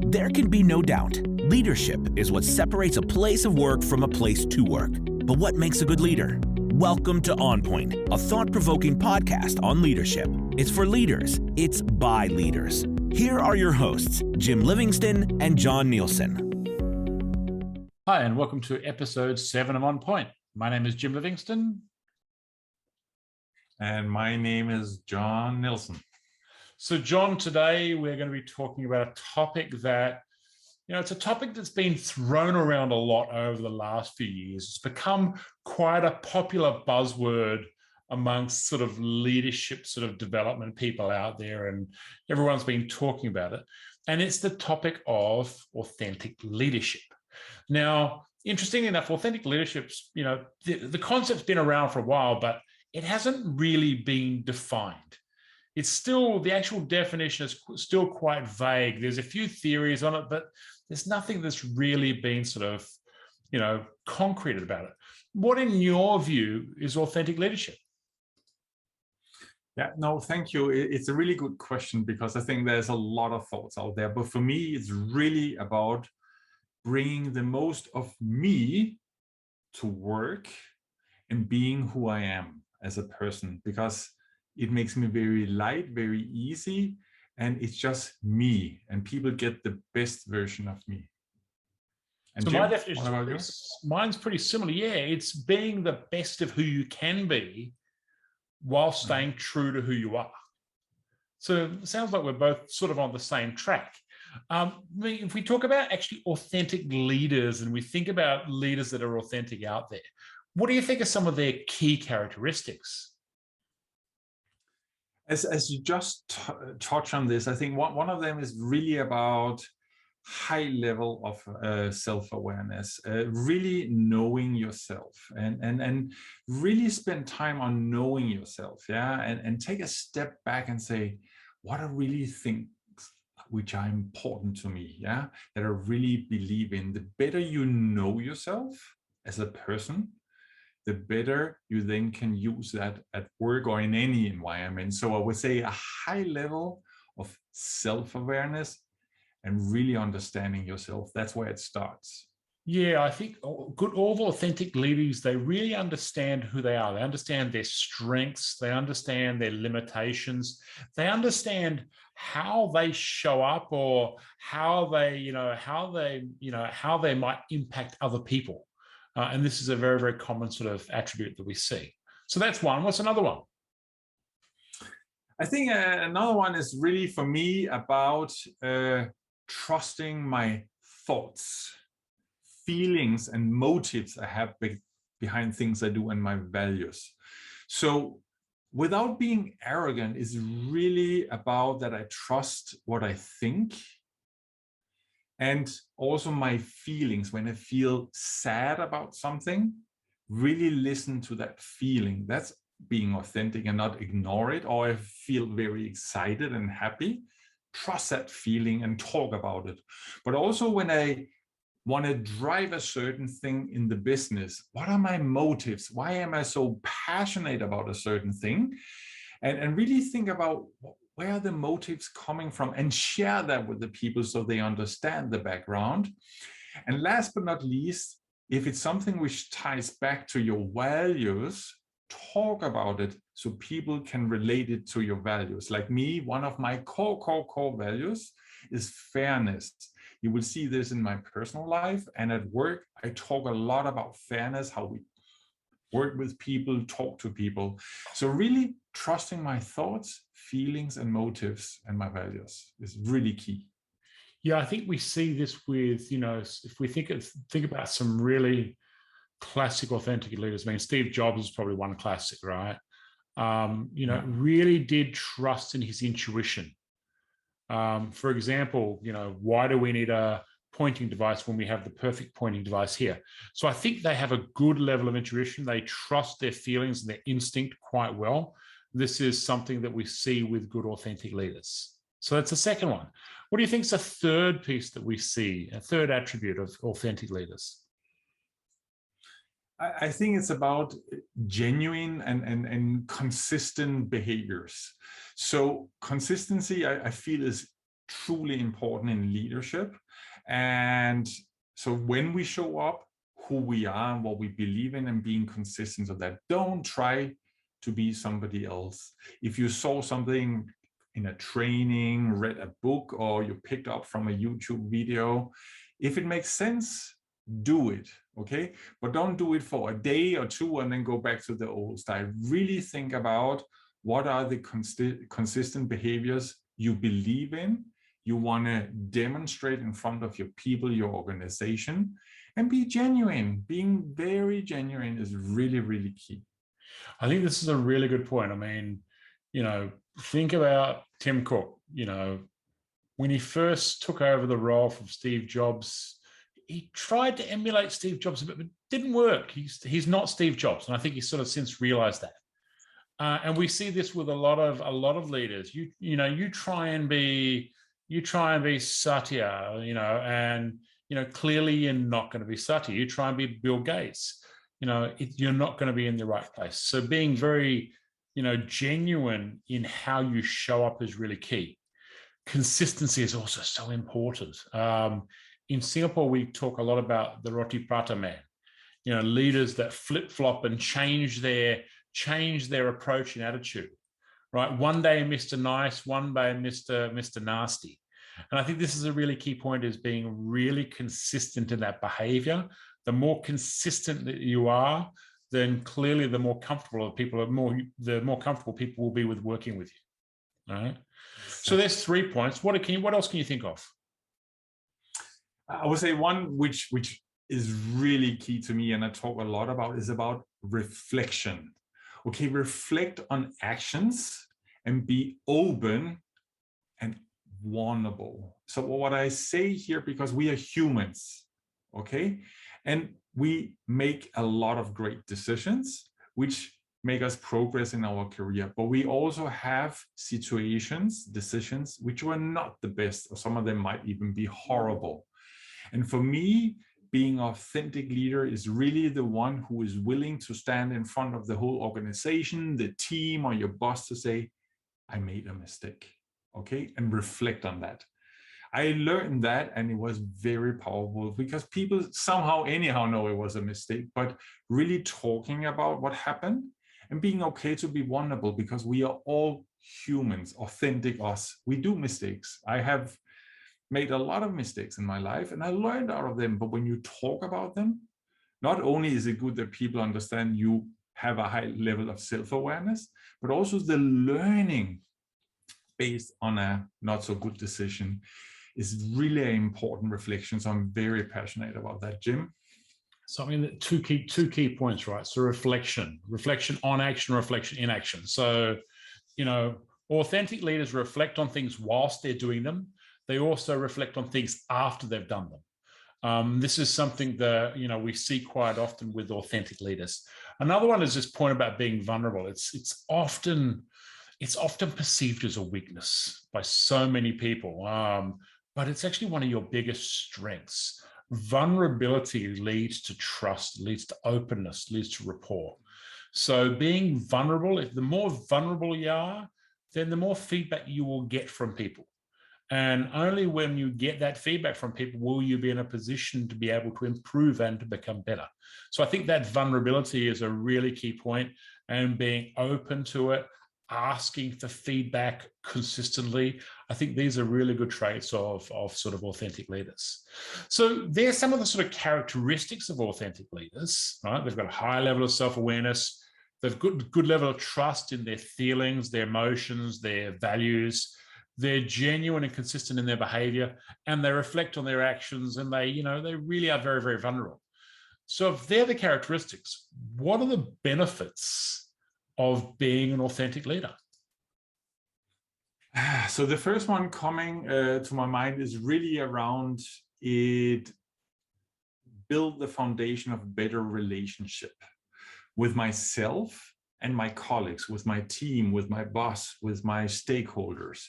There can be no doubt, leadership is what separates a place of work from a place to work. But what makes a good leader? Welcome to OnPoint, a thought-provoking podcast on leadership. It's for leaders. It's by leaders. Here are your hosts, Jim Livingston and John Nielsen. Hi, and welcome to episode 7 of OnPoint. My name is Jim Livingston. And my name is John Nielsen. So John, today we're going to be talking about a topic that, it's a topic that's been thrown around a lot over the last few years. It's become quite a popular buzzword amongst sort of leadership, sort of development people out there, and everyone's been talking about it. And it's the topic of authentic leadership. Now, interestingly enough, authentic leadership's, the concept's been around for a while, but it hasn't really been defined. It's still, the actual definition is still quite vague. There's a few theories on it, but there's nothing that's really been sort of, concreted about it. What, in your view, is authentic leadership? Yeah, no, thank you. It's a really good question because I think there's a lot of thoughts out there. But for me, it's really about bringing the most of me to work and being who I am as a person, because it makes me very light, very easy, and it's just me, and people get the best version of me. And so Jim, my definition, mine's pretty similar. Yeah, it's being the best of who you can be while staying true to who you are. So it sounds like we're both sort of on the same track. If we talk about actually authentic leaders and we think about leaders that are authentic out there, what do you think are some of their key characteristics? As you just touched on this, I think one of them is really about high level of self-awareness, really knowing yourself, and really spend time on knowing yourself, and take a step back and say, what are really things which are important to me, that I really believe in. The better you know yourself as a person, the better you then can use that at work or in any environment. So I would say a high level of self-awareness and really understanding yourself. That's where it starts. Yeah, I think all authentic leaders, they really understand who they are. They understand their strengths. They understand their limitations. They understand how they show up, or how they might impact other people. And this is a very, very common sort of attribute that we see. So that's one. What's another one? I think another one is really, for me, about trusting my thoughts, feelings, and motives I have behind things I do, and my values. So without being arrogant, is really about that I trust what I think. And also my feelings. When I feel sad about something, really listen to that feeling. That's being authentic, and not ignore it. Or I feel very excited and happy, trust that feeling and talk about it. But also when I want to drive a certain thing in the business, what are my motives? Why am I so passionate about a certain thing? And really think about where are the motives coming from, and share that with the people so they understand the background. And last but not least, if it's something which ties back to your values, talk about it so people can relate it to your values. Like me, one of my core values is fairness. You will see this in my personal life, and at work, I talk a lot about fairness, how we work with people, talk to people. So really trusting my thoughts, feelings, and motives, and my values is really key. Yeah, I think we see this with, if we think about some really classic authentic leaders. I mean, Steve Jobs is probably one classic, right? Really did trust in his intuition. For example, why do we need a pointing device when we have the perfect pointing device here? So I think they have a good level of intuition. They trust their feelings and their instinct quite well. This is something that we see with good authentic leaders. So that's the second one. What do you think is a third piece that we see, a third attribute of authentic leaders? I think it's about genuine and consistent behaviors. So consistency, I feel, is truly important in leadership. And so when we show up, who we are and what we believe in, and being consistent of that. Don't try to be somebody else. If you saw something in a training, read a book, or you picked up from a YouTube video, if it makes sense, do it, okay? But don't do it for a day or two and then go back to the old style. Really think about what are the consistent behaviors you believe in, you want to demonstrate in front of your people, your organization, and be genuine. Being very genuine is really, really key. I think this is a really good point. I mean, think about Tim Cook. When he first took over the role from Steve Jobs, he tried to emulate Steve Jobs a bit, but it didn't work. He's not Steve Jobs, and I think he's sort of since realized that. And we see this with a lot of leaders. You try and be Satya, and clearly you're not going to be Satya. You try and be Bill Gates, you're not going to be in the right place. So being very, genuine in how you show up is really key. Consistency is also so important. In Singapore, we talk a lot about the roti prata man, leaders that flip-flop and change their approach and attitude, right? One day, Mr. Nice, one day, Mr. Nasty. And I think this is a really key point, is being really consistent in that behavior. The more consistent that you are, then clearly the more comfortable comfortable people will be with working with you. All right. So there's 3 points. What else can you think of? I would say one which is really key to me, and I talk a lot about, is about reflection. Okay, reflect on actions and be open and vulnerable. So what I say here, because we are humans, okay, and we make a lot of great decisions, which make us progress in our career, but we also have decisions which were not the best, or some of them might even be horrible. And for me, being an authentic leader is really the one who is willing to stand in front of the whole organization, the team, or your boss to say, I made a mistake, okay? And reflect on that. I learned that, and it was very powerful, because people somehow anyhow know it was a mistake, but really talking about what happened and being okay to be vulnerable, because we are all humans, authentic us. We do mistakes. I have made a lot of mistakes in my life, and I learned out of them. But when you talk about them, not only is it good that people understand you have a high level of self-awareness, but also the learning based on a not so good decision is really an important reflection. So I'm very passionate about that, Jim. So I mean, two key points, right? So reflection on action, reflection in action. So, authentic leaders reflect on things whilst they're doing them. They also reflect on things after they've done them. This is something that we see quite often with authentic leaders. Another one is this point about being vulnerable. It's often perceived as a weakness by so many people, but it's actually one of your biggest strengths. Vulnerability leads to trust, leads to openness, leads to rapport. So being vulnerable, if the more vulnerable you are, then the more feedback you will get from people. And only when you get that feedback from people will you be in a position to be able to improve and to become better. So I think that vulnerability is a really key point, and being open to it, asking for feedback consistently. I think these are really good traits of sort of authentic leaders. So there's some of the sort of characteristics of authentic leaders, right? They've got a high level of self-awareness. They've got good level of trust in their feelings, their emotions, their values. They're genuine and consistent in their behavior, and they reflect on their actions, and they really are very, very vulnerable. So if they're the characteristics, what are the benefits of being an authentic leader? So the first one coming to my mind is really around it build the foundation of better relationship with myself and my colleagues, with my team, with my boss, with my stakeholders.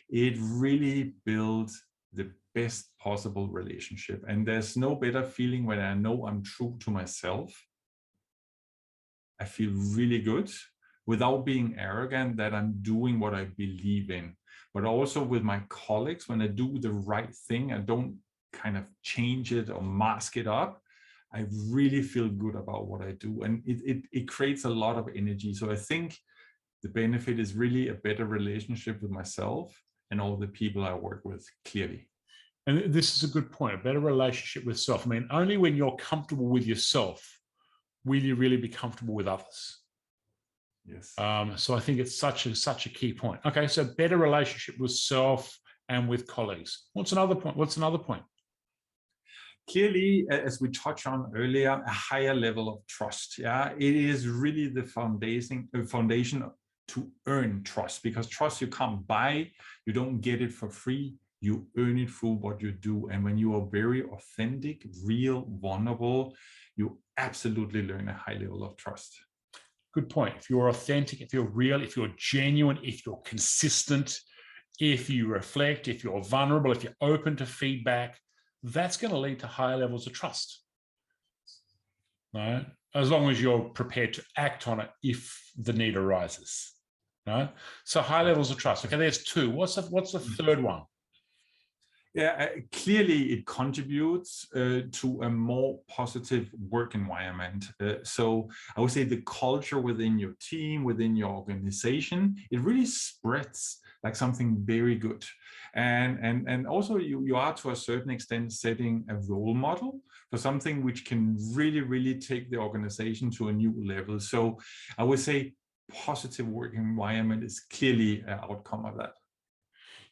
It really builds the best possible relationship. And there's no better feeling when I know I'm true to myself. I feel really good without being arrogant that I'm doing what I believe in. but also with my colleagues. When I do the right thing, I don't kind of change it or mask it up. I really feel good about what I do, and it creates a lot of energy. So I think the benefit is really a better relationship with myself and all the people I work with, clearly. And this is a good point, a better relationship with self. I mean, only when you're comfortable with yourself will you really be comfortable with others. Yes. So I think it's such a key point. Okay, so better relationship with self and with colleagues. What's another point? Clearly, as we touched on earlier, a higher level of trust. Yeah, it is really the foundation to earn trust, because trust you can't buy, you don't get it for free, you earn it through what you do. And when you are very authentic, real, vulnerable, you absolutely learn a high level of trust. Good point. If you're authentic, if you're real, if you're genuine, if you're consistent, if you reflect, if you're vulnerable, if you're open to feedback, that's going to lead to higher levels of trust. Right? As long as you're prepared to act on it if the need arises. Right? So high levels of trust. Okay, there's two. What's the third one? Yeah, clearly it contributes to a more positive work environment. So I would say the culture within your team, within your organization, it really spreads like something very good. And also you are to a certain extent setting a role model for something which can really, really take the organization to a new level. So I would say positive work environment is clearly an outcome of that.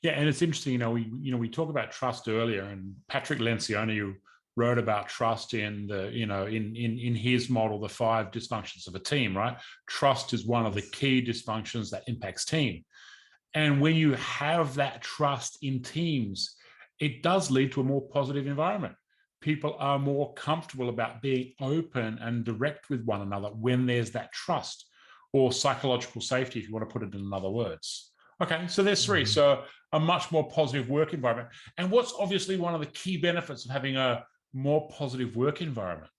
Yeah, and it's interesting, we talked about trust earlier, and Patrick Lencioni wrote about trust in the, in his model, the 5 dysfunctions of a team, right? Trust is one of the key dysfunctions that impacts team. And when you have that trust in teams, it does lead to a more positive environment. People are more comfortable about being open and direct with one another when there's that trust, or psychological safety, if you want to put it in other words. Okay, so there's 3. So a much more positive work environment. And what's obviously one of the key benefits of having a more positive work environment?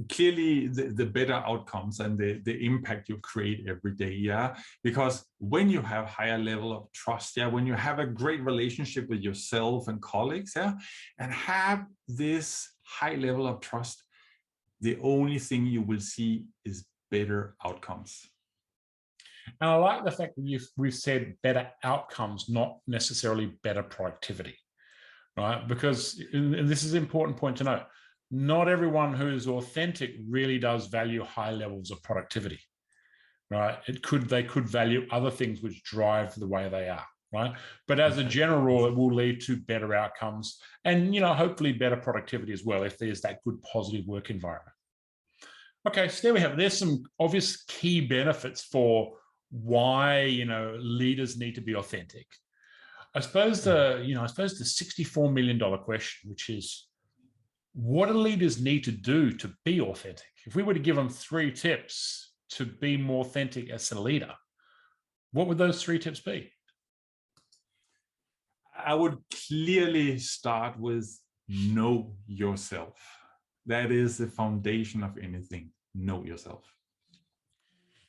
Clearly the better outcomes and the impact you create every day. Yeah, because when you have higher level of trust, yeah, when you have a great relationship with yourself and colleagues, yeah, and have this high level of trust, the only thing you will see is better outcomes. And I like the fact that we've said better outcomes, not necessarily better productivity, right? Because, and this is an important point to note, not everyone who's authentic really does value high levels of productivity, right? They could value other things which drive the way they are, right? But as a general rule, it will lead to better outcomes and, hopefully better productivity as well if there's that good positive work environment. Okay, so there we have it. There's some obvious key benefits for why leaders need to be authentic. I suppose the $64 million question, which is, what do leaders need to do to be authentic? If we were to give them 3 tips to be more authentic as a leader, what would those 3 tips be? I would clearly start with know yourself. That is the foundation of anything. Know yourself.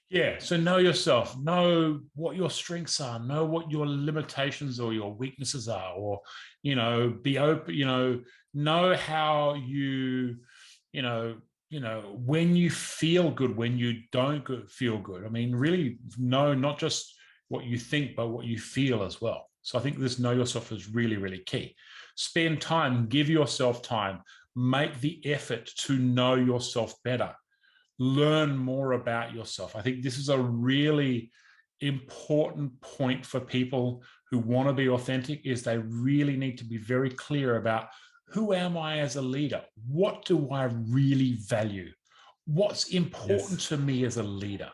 Yeah, so know yourself, know what your strengths are, know what your limitations or your weaknesses are, or, be open, know how you, when you feel good, when you don't feel good. I mean, really know not just what you think, but what you feel as well. So I think this know yourself is really, really key. Spend time, give yourself time, make the effort to know yourself better. Learn more about yourself. I think this is a really important point for people who want to be authentic, is they really need to be very clear about, who am I as a leader? What do I really value? What's important to me as a leader?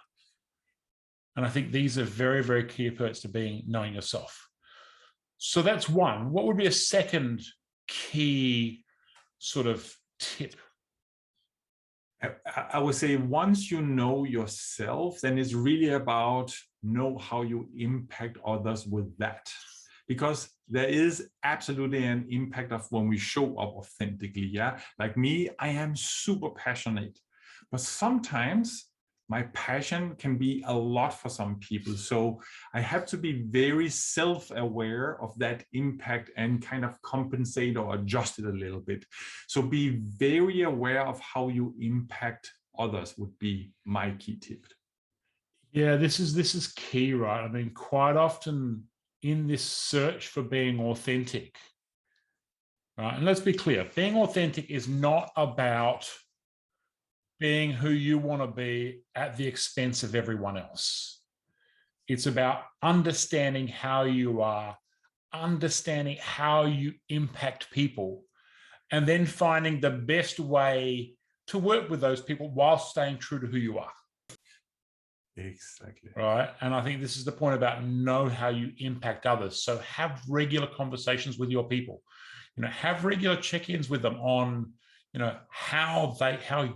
And I think these are very, very key parts to knowing yourself. So that's one. What would be a second key sort of tip? I would say once you know yourself, then it's really about know how you impact others with that. Because there is absolutely an impact of when we show up authentically. Yeah, like me, I am super passionate, but sometimes my passion can be a lot for some people. So I have to be very self-aware of that impact and kind of compensate or adjust it a little bit. So be very aware of how you impact others would be my key tip. Yeah, this is key, right? I mean, quite often in this search for being authentic, right? And let's be clear, being authentic is not about being who you want to be at the expense of everyone else. It's about understanding how you are, understanding how you impact people, and then finding the best way to work with those people while staying true to who you are. Exactly. Right. And I think this is the point about know how you impact others. So have regular conversations with your people, have regular check-ins with them on, how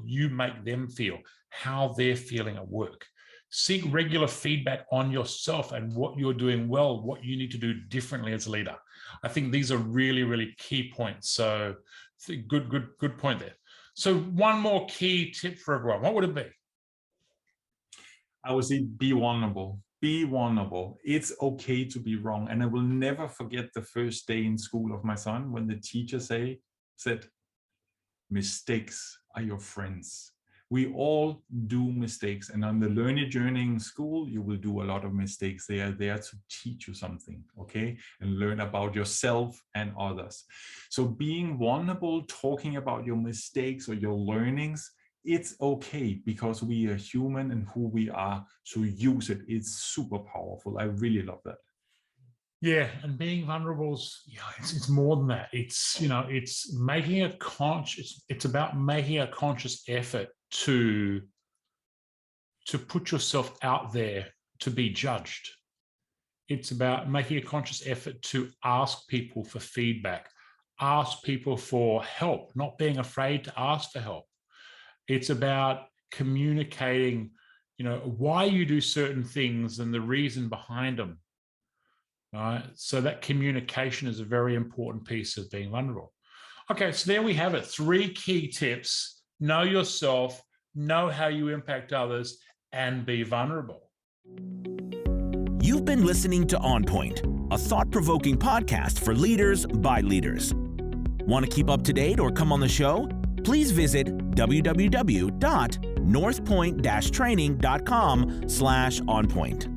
you make them feel, how they're feeling at work. Seek regular feedback on yourself and what you're doing well, what you need to do differently as a leader. I think these are really, really key points. So good point there. So one more key tip for everyone. What would it be? I would say be vulnerable. Be vulnerable. It's okay to be wrong. And I will never forget the first day in school of my son when the teacher said, mistakes are your friends. We all do mistakes. And on the learning journey in school, you will do a lot of mistakes. They are there to teach you something, okay? And learn about yourself and others. So being vulnerable, talking about your mistakes or your learnings, it's okay because we are human and who we are. So use it. It's super powerful. I really love that. Yeah, and being vulnerable is, it's more than that. It's it's making a conscious. It's about making a conscious effort to put yourself out there to be judged. It's about making a conscious effort to ask people for feedback, ask people for help, not being afraid to ask for help. It's about communicating, why you do certain things and the reason behind them. Right? So that communication is a very important piece of being vulnerable. Okay, so there we have it. 3 key tips. Know yourself, know how you impact others, and be vulnerable. You've been listening to OnPoint, a thought-provoking podcast for leaders by leaders. Want to keep up to date or come on the show? Please visit www.northpoint-training.com/onpoint.